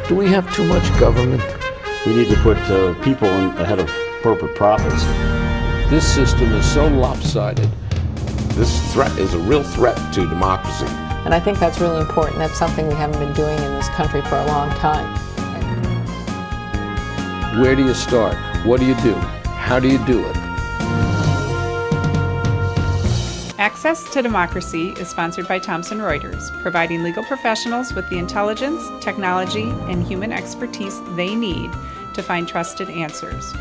Do we have too much government? We need to put people ahead of corporate profits. This system is so lopsided. This threat is a real threat to democracy. And I think that's really important. That's something we haven't been doing in this country for a long time. Where do you start? What do you do? How do you do it? Access to Democracy is sponsored by Thomson Reuters, providing legal professionals with the intelligence, technology, and human expertise they need to find trusted answers.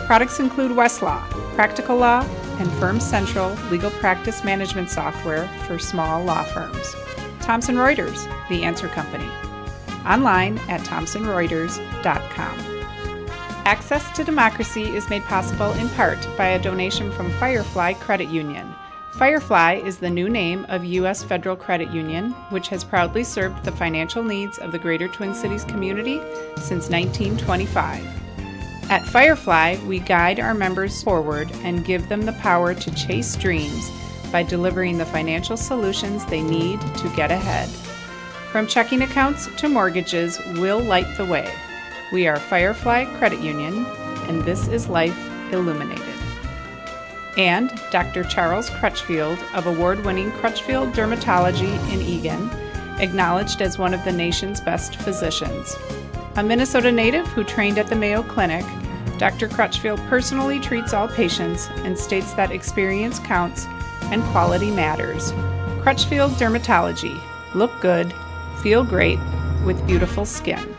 Products include Westlaw, Practical Law, and Firm Central legal practice management software for small law firms. Thomson Reuters, the answer company. Online at thomsonreuters.com. Access to Democracy is made possible in part by a donation from Firefly Credit Union. Firefly is the new name of U.S. Federal Credit Union, which has proudly served the financial needs of the Greater Twin Cities community since 1925. At Firefly, we guide our members forward and give them the power to chase dreams by delivering the financial solutions they need to get ahead. From checking accounts to mortgages, we'll light the way. We are Firefly Credit Union, and this is Life Illuminated. And Dr. Charles Crutchfield of award-winning Crutchfield Dermatology in Eagan, acknowledged as one of the nation's best physicians. A Minnesota native who trained at the Mayo Clinic, Dr. Crutchfield personally treats all patients and states that experience counts and quality matters. Crutchfield Dermatology. Look good, feel great, with beautiful skin.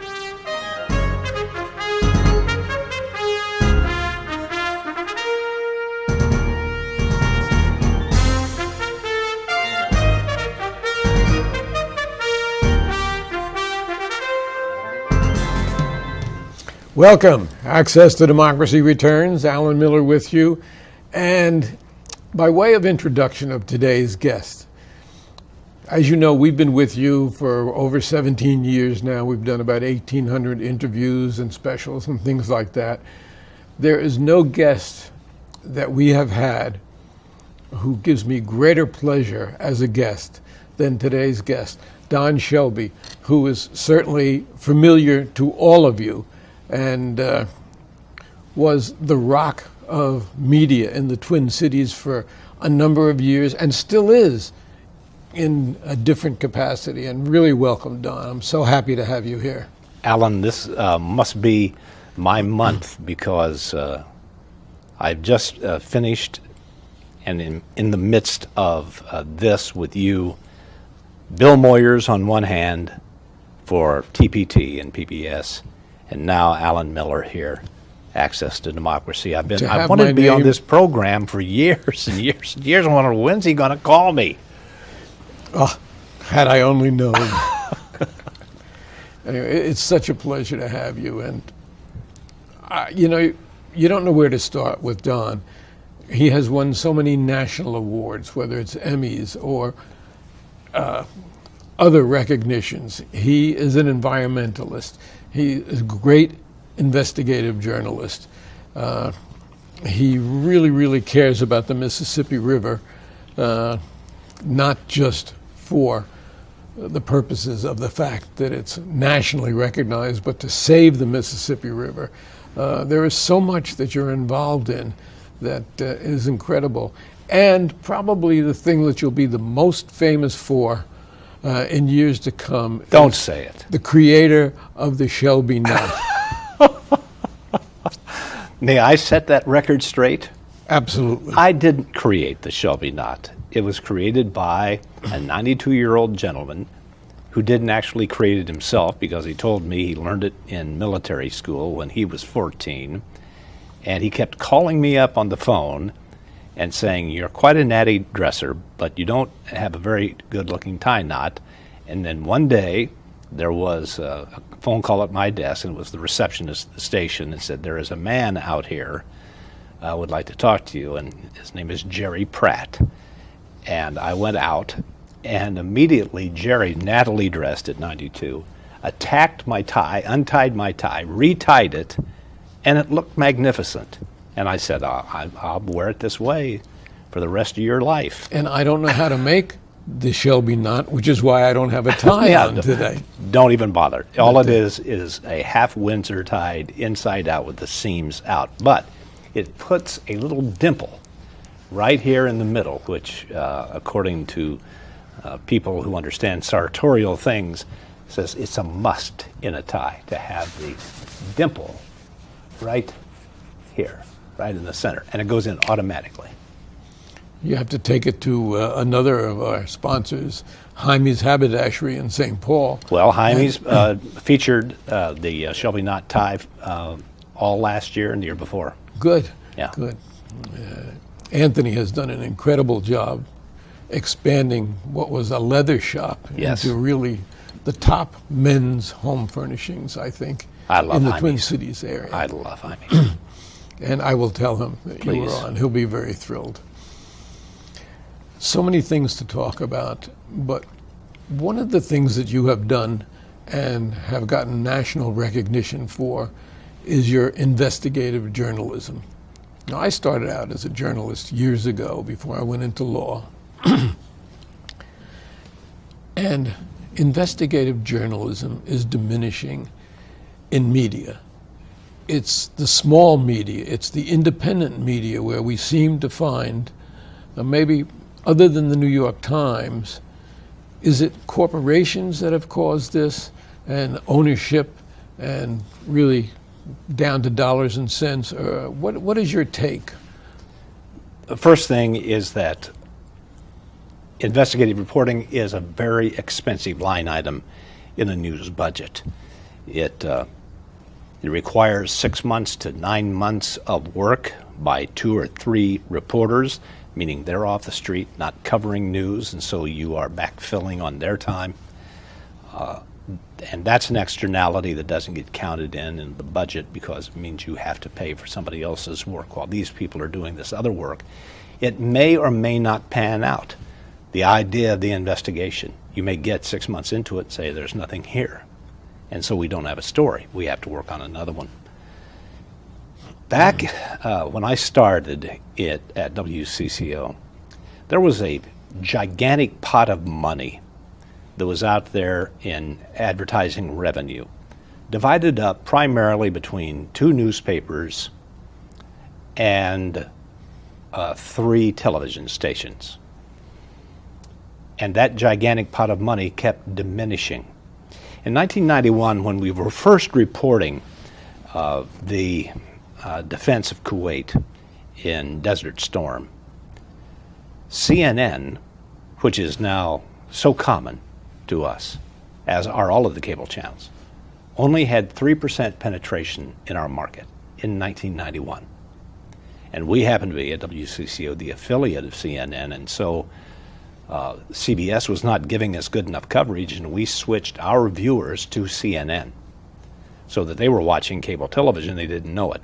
Welcome. Access to Democracy returns. Alan Miller with you. And by way of introduction of today's guest, as you know, we've been with you for over 17 years now. We've done about 1,800 interviews and specials and things like that. There is no guest that we have had who gives me greater pleasure as a guest than today's guest, Don Shelby, who is certainly familiar to all of you and was the rock of media in the Twin Cities for a number of years and still is in a different capacity. And really welcome, Don. I'm so happy to have you here. Alan, this must be my month because I've just finished and in the midst of this with you, Bill Moyers on one hand for TPT and PBS, and now Alan Miller here, Access to Democracy. I wanted to be on this program for years and years and years. I wondered, when's he going to call me? Oh, had I only known. Anyway, it's such a pleasure to have you. And, you know, you don't know where to start with Don. He has won so many national awards, whether it's Emmys or other recognitions. He is an environmentalist. He is a great investigative journalist. He really, really cares about the Mississippi River, not just for the purposes of the fact that it's nationally recognized, but to save the Mississippi River. There is so much that you're involved in that is incredible. And probably the thing that you'll be the most famous for in years to come. Don't say it. The creator of the Shelby knot. May I set that record straight? Absolutely. I didn't create the Shelby knot. It was created by a 92-year-old gentleman who didn't actually create it himself because he told me he learned it in military school when he was 14. And he kept calling me up on the phone and saying, "You're quite a natty dresser, but you don't have a very good-looking tie knot." And then one day, there was a phone call at my desk, and it was the receptionist at the station, and said, "There is a man out here would like to talk to you, and his name is Jerry Pratt." And I went out, and immediately Jerry, nattily dressed at 92, attacked my tie, untied my tie, retied it, and it looked magnificent. And I said, I'll wear it this way for the rest of your life. And I don't know how to make the Shelby knot, which is why I don't have a tie on today. Don't even bother. All it is a half Windsor tied inside out with the seams out. But it puts a little dimple right here in the middle, which, according to people who understand sartorial things, says it's a must in a tie to have the dimple right here, right in the center, and it goes in automatically. You have to take it to another of our sponsors, Jaime's Haberdashery in St. Paul. Well, Jaime's featured the Shelby knot tie all last year and the year before. Good. Yeah. Good. Anthony has done an incredible job expanding what was a leather shop Yes. into really the top men's home furnishings, I think, I love in the Jaime's. Twin Cities area. I love Jaime's. And I will tell him that you were Please. on. He'll be very thrilled. So many things to talk about, but one of the things that you have done and have gotten national recognition for is your investigative journalism. Now, I started out as a journalist years ago before I went into law. And investigative journalism is diminishing in media. It's the small media, it's the independent media where we seem to find, maybe other than the New York Times, is it corporations that have caused this, and ownership, and really down to dollars and cents? What is your take? The first thing is that investigative reporting is a very expensive line item in a news budget. It requires 6 months to 9 months of work by 2 or 3 reporters, meaning they're off the street, not covering news, and so you are backfilling on their time. And that's an externality that doesn't get counted in the budget because it means you have to pay for somebody else's work while these people are doing this other work. It may or may not pan out. The idea of the investigation, you may get 6 months into it and say there's nothing here. And so we don't have a story. We have to work on another one. Back when I started it at WCCO, there was a gigantic pot of money that was out there in advertising revenue, divided up primarily between 2 newspapers and 3 television stations. And that gigantic pot of money kept diminishing. In 1991, when we were first reporting the defense of Kuwait in Desert Storm, CNN, which is now so common to us, as are all of the cable channels, only had 3% penetration in our market in 1991. And we happen to be at WCCO, the affiliate of CNN, and so CBS was not giving us good enough coverage, and we switched our viewers to CNN so that they were watching cable television. They didn't know it.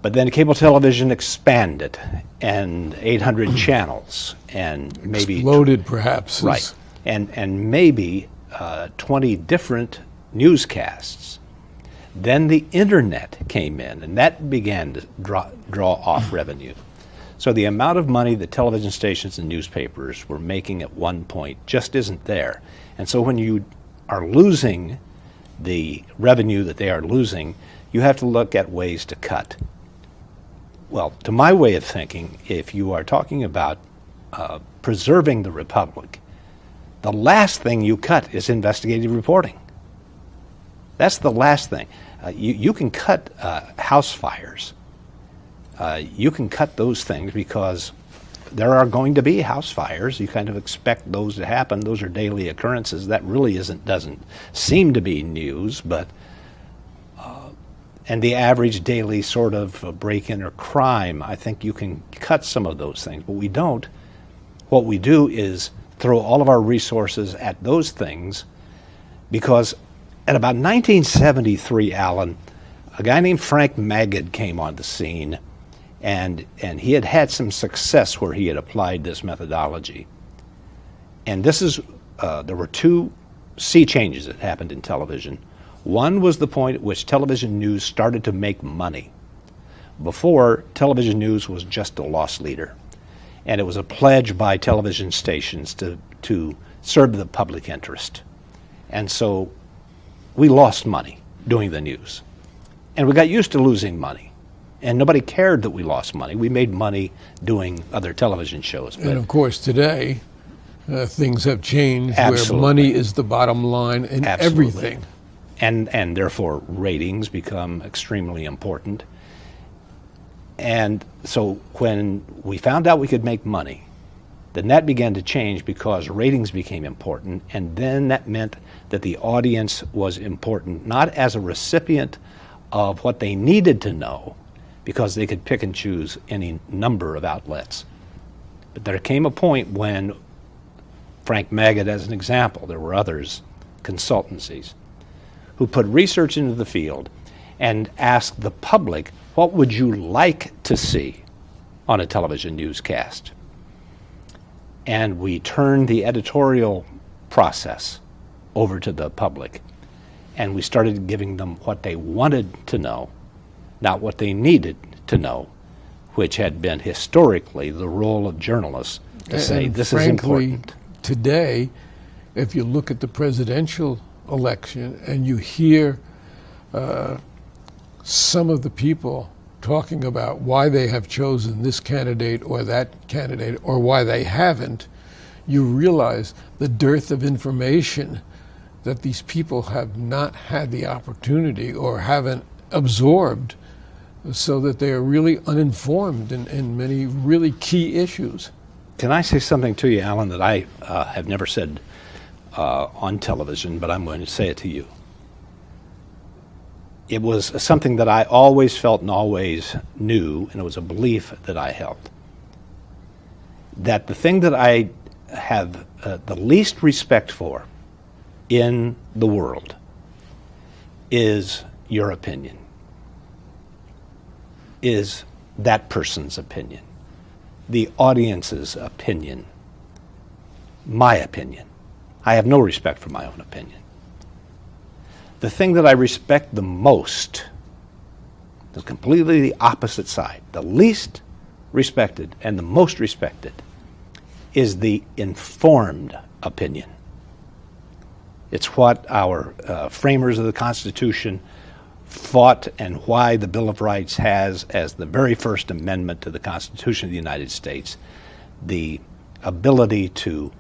But then cable television expanded, and 800 channels, and maybe Exploded, perhaps. right, and maybe 20 different newscasts. Then the internet came in, and that began to draw off revenue. So the amount of money that television stations and newspapers were making at one point just isn't there. And so when you are losing the revenue that they are losing, you have to look at ways to cut. Well, to my way of thinking, if you are talking about preserving the republic, the last thing you cut is investigative reporting. That's the last thing. You can cut house fires. You can cut those things because there are going to be house fires. You kind of expect those to happen. Those are daily occurrences. That really doesn't seem to be news, but and the average daily sort of break-in or crime, I think you can cut some of those things, but we don't. What we do is throw all of our resources at those things because at about 1973, Alan, a guy named Frank Magid came on the scene, and he had had some success where he had applied this methodology. And this is, there were 2 sea changes that happened in television. One was the point at which television news started to make money. Before, television news was just a loss leader. And it was a pledge by television stations to serve the public interest. And so we lost money doing the news. And we got used to losing money. And nobody cared that we lost money. We made money doing other television shows. And of course, today, things have changed Absolutely. where money is the bottom line in Absolutely. everything. And therefore ratings become extremely important. And so when we found out we could make money, then that began to change because ratings became important, and then that meant that the audience was important, not as a recipient of what they needed to know, because they could pick and choose any number of outlets. But there came a point when, Frank Maggott as an example, there were others, consultancies, who put research into the field and asked the public, what would you like to see on a television newscast? And we turned the editorial process over to the public, and we started giving them what they wanted to know, not what they needed to know, which had been historically the role of journalists to say, And this frankly, is important. Today, if you look at the presidential election and you hear some of the people talking about why they have chosen this candidate or that candidate or why they haven't, you realize the dearth of information that these people have not had the opportunity or haven't absorbed, so that they are really uninformed in many really key issues. Can I say something to you, Alan, that I have never said on television, but I'm going to say it to you? It was something that I always felt and always knew, and it was a belief that I held, that the thing that I have the least respect for in the world is your opinion, is that person's opinion, the audience's opinion, my opinion. I have no respect for my own opinion. The thing that I respect the most is completely the opposite side. The least respected and the most respected is the informed opinion. It's what our framers of the Constitution fought, and why the Bill of Rights has as the very first amendment to the Constitution of the United States the ability to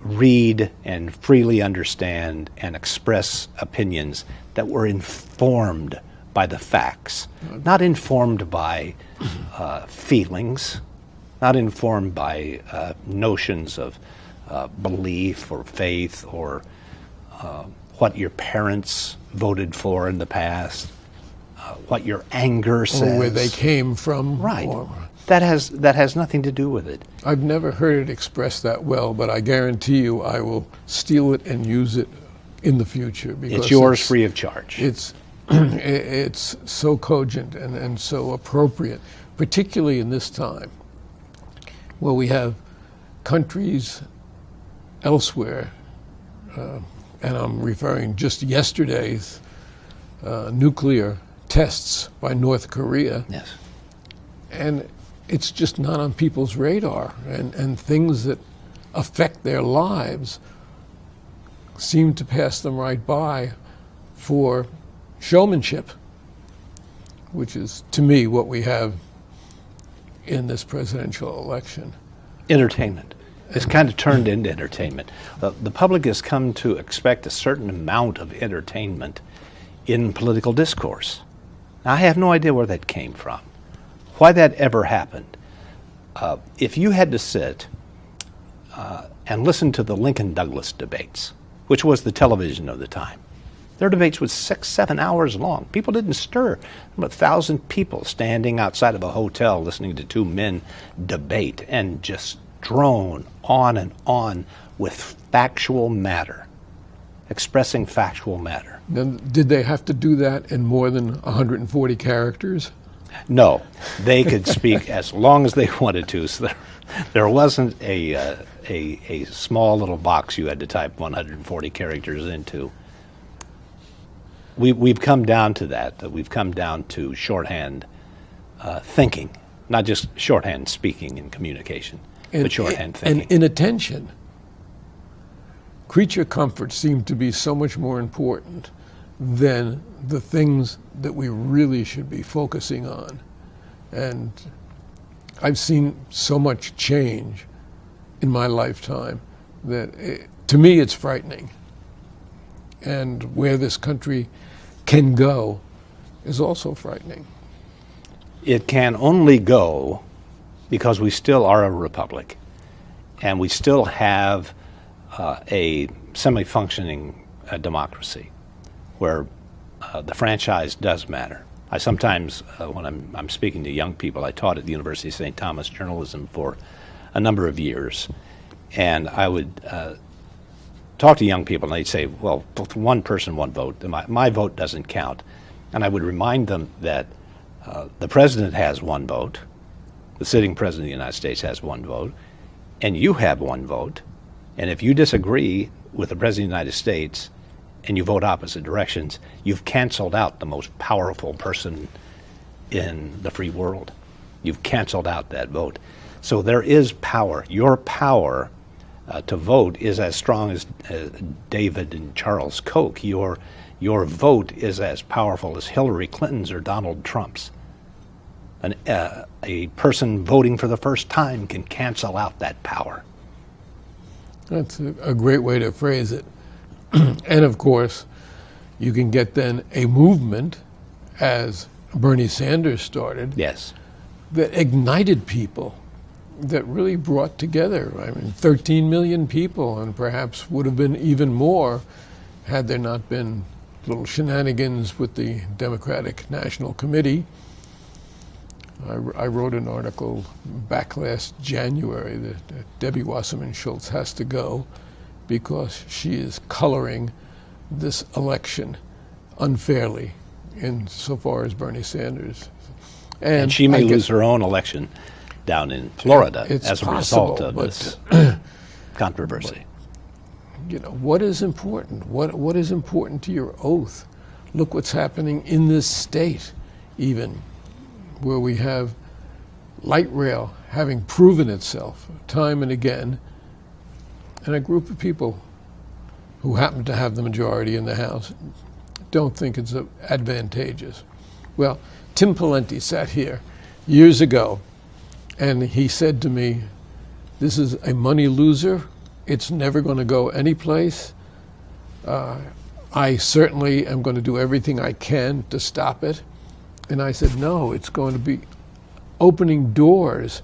read and freely understand and express opinions that were informed by the facts, not informed by feelings, not informed by notions of belief or faith or what your parents voted for in the past, what your anger says. Or where they came from. Right. Or, That has nothing to do with it. I've never heard it expressed that well, but I guarantee you I will steal it and use it in the future. Because It's yours free of charge. It's so cogent and so appropriate, particularly in this time where we have countries elsewhere, and I'm referring just yesterday's nuclear tests by North Korea. Yes. And it's just not on people's radar, and things that affect their lives seem to pass them right by for showmanship, which is, to me, what we have in this presidential election. Entertainment. It's kind of turned into entertainment. The public has come to expect a certain amount of entertainment in political discourse. Now, I have no idea where that came from, why that ever happened. If you had to sit and listen to the Lincoln-Douglas debates, which was the television of the time, their debates was 6-7 hours long. People didn't stir. 1,000 people standing outside of a hotel listening to two men debate and just drone on and on with factual matter, expressing factual matter. Then, did they have to do that in more than 140 characters? No, they could speak as long as they wanted to. So there wasn't a small little box you had to type 140 characters into. We've come down to that. We've come down to shorthand thinking not just shorthand speaking and communication, but shorthand and thinking. inattention. Creature comforts seem to be so much more important than the things that we really should be focusing on. And I've seen so much change in my lifetime that to me it's frightening. And where this country can go is also frightening. It can only go because we still are a republic, and we still have a semi-functioning democracy where the franchise does matter. I sometimes, when I'm speaking to young people, I taught at the University of St. Thomas journalism for a number of years, and I would talk to young people, and they'd say, well, one person, one vote. My vote doesn't count. And I would remind them that the president has one vote, the sitting president of the United States has one vote, and you have one vote. And if you disagree with the president of the United States and you vote opposite directions, you've canceled out the most powerful person in the free world. You've canceled out that vote. So there is power. Your power to vote is as strong as David and Charles Koch. Your vote is as powerful as Hillary Clinton's or Donald Trump's. A person voting for the first time can cancel out that power. That's a great way to phrase it. And of course, you can get then a movement, as Bernie Sanders started, Yes. that ignited people, that really brought together, 13 million people, and perhaps would have been even more had there not been little shenanigans with the Democratic National Committee. I wrote an article back last January that Debbie Wasserman Schultz has to go because she is coloring this election unfairly insofar as Bernie Sanders. And she may lose her own election down in Florida as a result of this controversy. You know, what is important? What is important to your oath? Look what's happening in this state, even, where we have light rail having proven itself time and again, and a group of people who happen to have the majority in the House don't think it's advantageous. Well, Tim Pawlenty sat here years ago, and he said to me, this is a money loser. It's never going to go anyplace. I certainly am going to do everything I can to stop it. And I said, no, it's going to be opening doors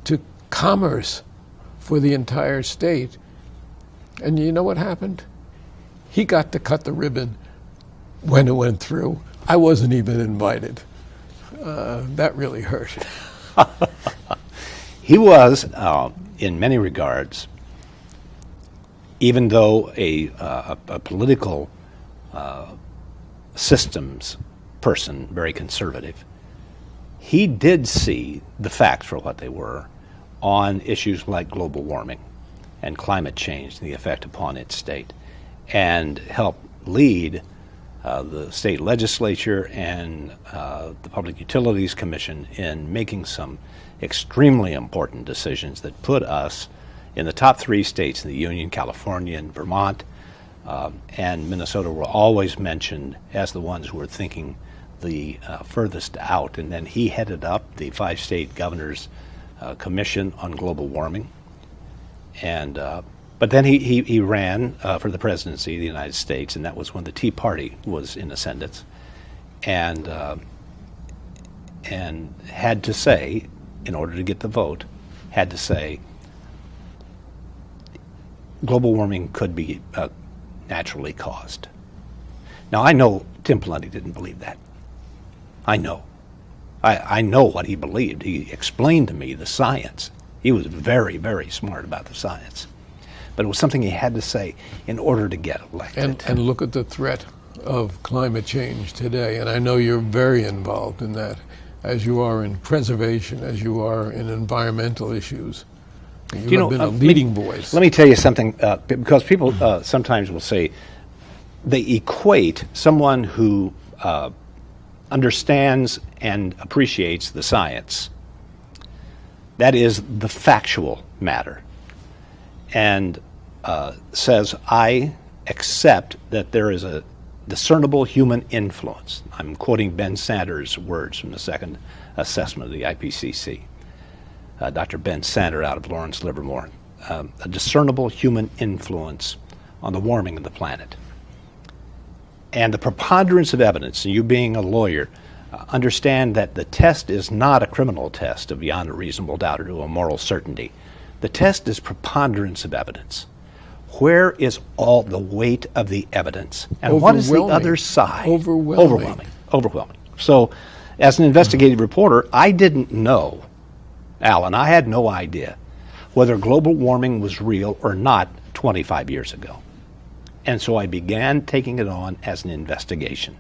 to commerce for the entire state. And you know what happened? He got to cut the ribbon when it went through. I wasn't even invited. That really hurt. He was, in many regards, even though a political systems person, very conservative, he did see the facts for what they were on issues like global warming and climate change and the effect upon its state, and helped lead the state legislature and the Public Utilities Commission in making some extremely important decisions that put us in the top 3 states in the Union. California and Vermont and Minnesota were always mentioned as the ones who were thinking the furthest out. And then he headed up the 5-state governors commission on global warming. And but then he ran for the presidency of the United States, and that was when the Tea Party was in ascendance, and had to say, in order to get the vote, had to say global warming could be naturally caused. Now, I know Tim Pawlenty didn't believe that. I know. I know what he believed. He explained to me the science. He was very, very smart about the science. But it was something he had to say in order to get elected. And look at the threat of climate change today. And I know you're very involved in that, as you are in preservation, as you are in environmental issues. You have been a leading voice. Let me tell you something, because people sometimes will say they equate someone who understands and appreciates the science That is the factual matter. And says, I accept that there is a discernible human influence. I'm quoting Ben Sanders' words from the second assessment of the IPCC. Dr. Ben Sander out of Lawrence Livermore. A discernible human influence on the warming of the planet. And the preponderance of evidence, and you being a lawyer, understand that the test is not a criminal test of beyond a reasonable doubt or to a moral certainty. The test is preponderance of evidence. Where is all the weight of the evidence? And what is the other side? Overwhelming. Overwhelming. So, as an investigative reporter, I didn't know, Alan, I had no idea whether global warming was real or not 25 years ago. And so I began taking it on as an investigation.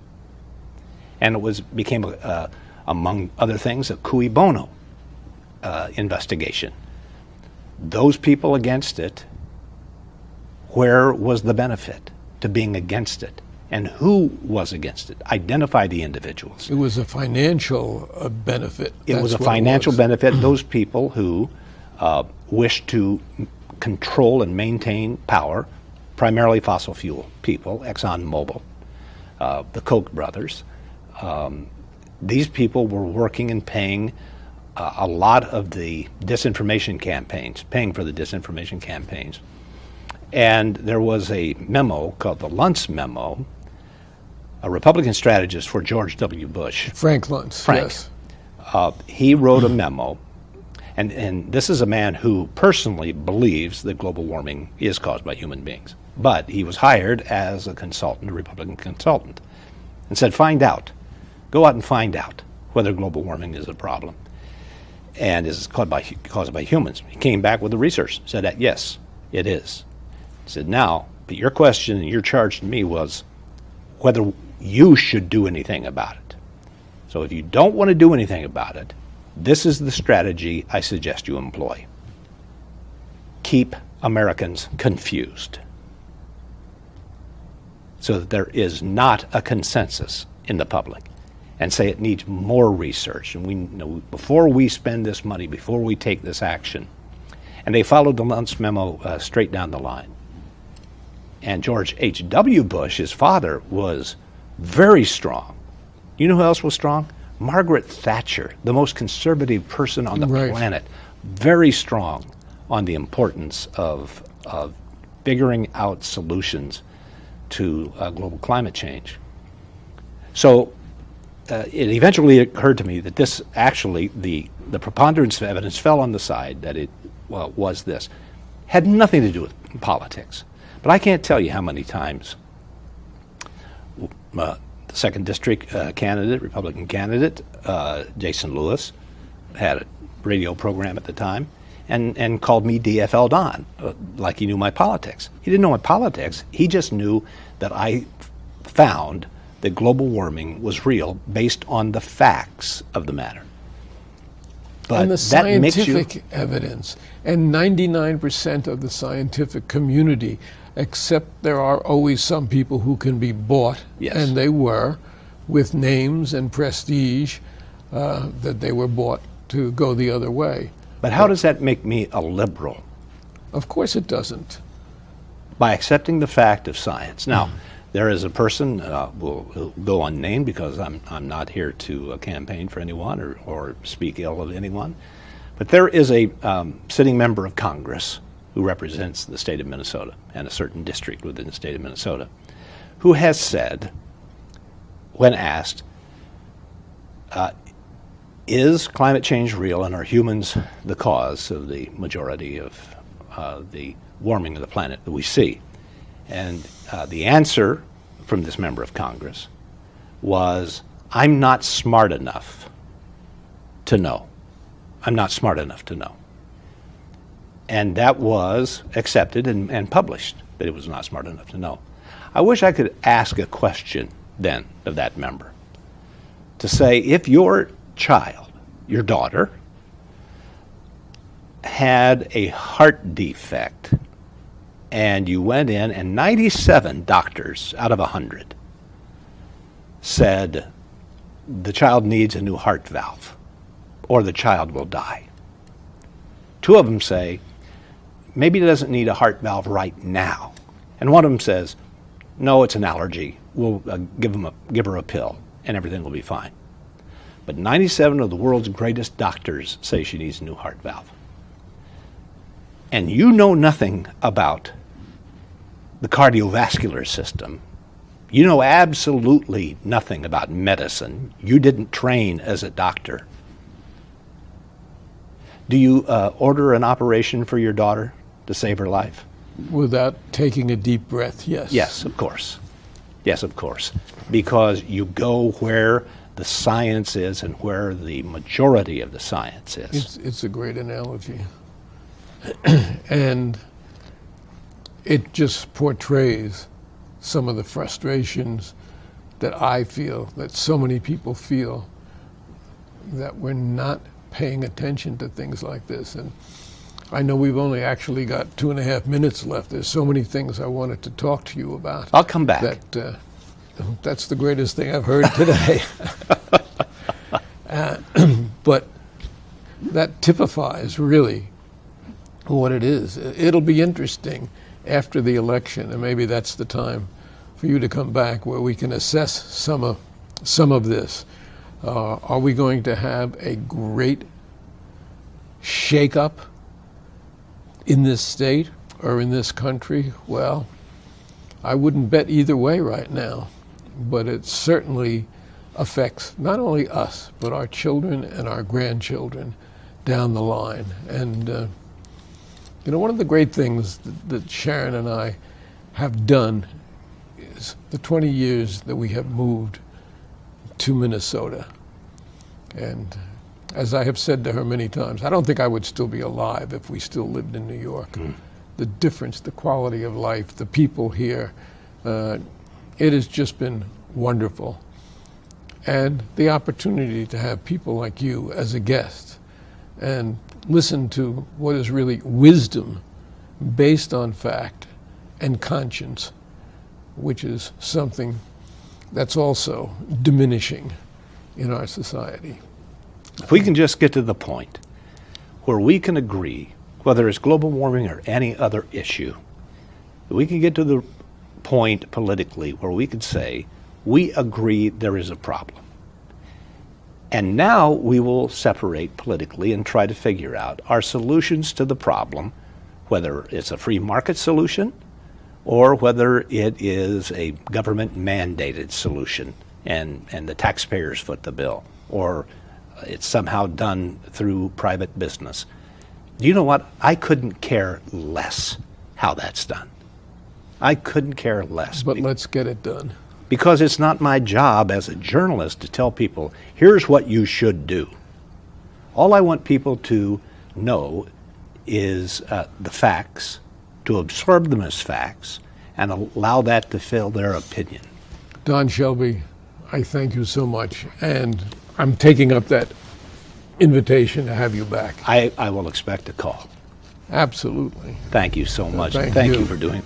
And it became, among other things, a cui bono investigation. Those people against it, where was the benefit to being against it? And who was against it? Identify the individuals. It was a financial benefit. It was a financial benefit. Those people who wish to control and maintain power, primarily fossil fuel people, ExxonMobil, the Koch brothers, these people were working and paying a lot of the disinformation campaigns, paying for the disinformation campaigns. And there was a memo called the Luntz Memo, a Republican strategist for George W. Bush. Frank Luntz, yes. He wrote a memo, and this is a man who personally believes that global warming is caused by human beings. But he was hired as a consultant, a Republican consultant, and said, find out. Go out and find out whether global warming is a problem and is caused by humans. He came back with the research, said that, yes, it is. He said, now, but your question and your charge to me was whether you should do anything about it. So if you don't want to do anything about it, this is the strategy I suggest you employ. Keep Americans confused so that there is not a consensus in the public, and say it needs more research. And we know before we spend this money, before we take this action. And they followed the Luntz Memo straight down the line. And George H.W. Bush, his father, was very strong. You know who else was strong? Margaret Thatcher, the most conservative person on the planet, very strong on the importance of figuring out solutions to global climate change. So it eventually occurred to me that this actually, the preponderance of evidence fell on the side that it was this. Had nothing to do with politics. But I can't tell you how many times the second district candidate, Republican candidate, Jason Lewis, had a radio program at the time and called me DFL Don, like he knew my politics. He didn't know my politics. He just knew that I found that global warming was real based on the facts of the matter. But and the that makes scientific evidence, and 99% of the scientific community, except there are always some people who can be bought, Yes. and they were, with names and prestige, that they were bought to go the other way. But how does that make me a liberal? Of course it doesn't. By accepting the fact of science. Now, there is a person, will go unnamed because I'm not here to campaign for anyone or speak ill of anyone, but there is a sitting member of Congress who represents the state of Minnesota and a certain district within the state of Minnesota, who has said, when asked, is climate change real and are humans the cause of the majority of the warming of the planet that we see? And the answer from this member of Congress was, I'm not smart enough to know. I'm not smart enough to know. And that was accepted and published, that it was not smart enough to know. I wish I could ask a question then of that member to say, if your child, your daughter, had a heart defect and you went in and 97 doctors out of 100 said the child needs a new heart valve or the child will die, Two of them say, maybe he doesn't need a heart valve right now. And one of them says, no, it's an allergy. We'll give her a pill and everything will be fine. But 97 of the world's greatest doctors say she needs a new heart valve. And you know nothing about the cardiovascular system. You know absolutely nothing about medicine. You didn't train as a doctor. Do you order an operation for your daughter to save her life? Without taking a deep breath, yes. Yes, of course. Yes, of course. Because you go where the science is and where the majority of the science is. It's a great analogy. And it just portrays some of the frustrations that I feel, that so many people feel, that we're not paying attention to things like this. And I know we've only actually got 2.5 minutes left. There's so many things I wanted to talk to you about. I'll come back. That's the greatest thing I've heard today. But that typifies really what it is. It'll be interesting after the election, and maybe that's the time for you to come back where we can assess some of this. Are we going to have a great shake-up in this state or in this country? Well, I wouldn't bet either way right now, but it certainly affects not only us, but our children and our grandchildren down the line. And one of the great things that Sharon and I have done is the 20 years that we have moved to Minnesota. And as I have said to her many times, I don't think I would still be alive if we still lived in New York. The difference, the quality of life, the people here, it has just been wonderful. And the opportunity to have people like you as a guest and listen to what is really wisdom based on fact and conscience, which is something that's also diminishing in our society. If we can just get to the point where we can agree, whether it's global warming or any other issue, we can get to the point politically where we could say, we agree there is a problem. And now we will separate politically and try to figure out our solutions to the problem, whether it's a free market solution or whether it is a government-mandated solution and the taxpayers foot the bill, or it's somehow done through private business. Do you know what? I couldn't care less how that's done. I couldn't care less. But let's get it done. Because it's not my job as a journalist to tell people, here's what you should do. All I want people to know is the facts, to absorb them as facts, and allow that to fill their opinion. Don Shelby, I thank you so much. And I'm taking up that invitation to have you back. I will expect a call. Absolutely. Thank you so much. Thank Thank you. you for doing it.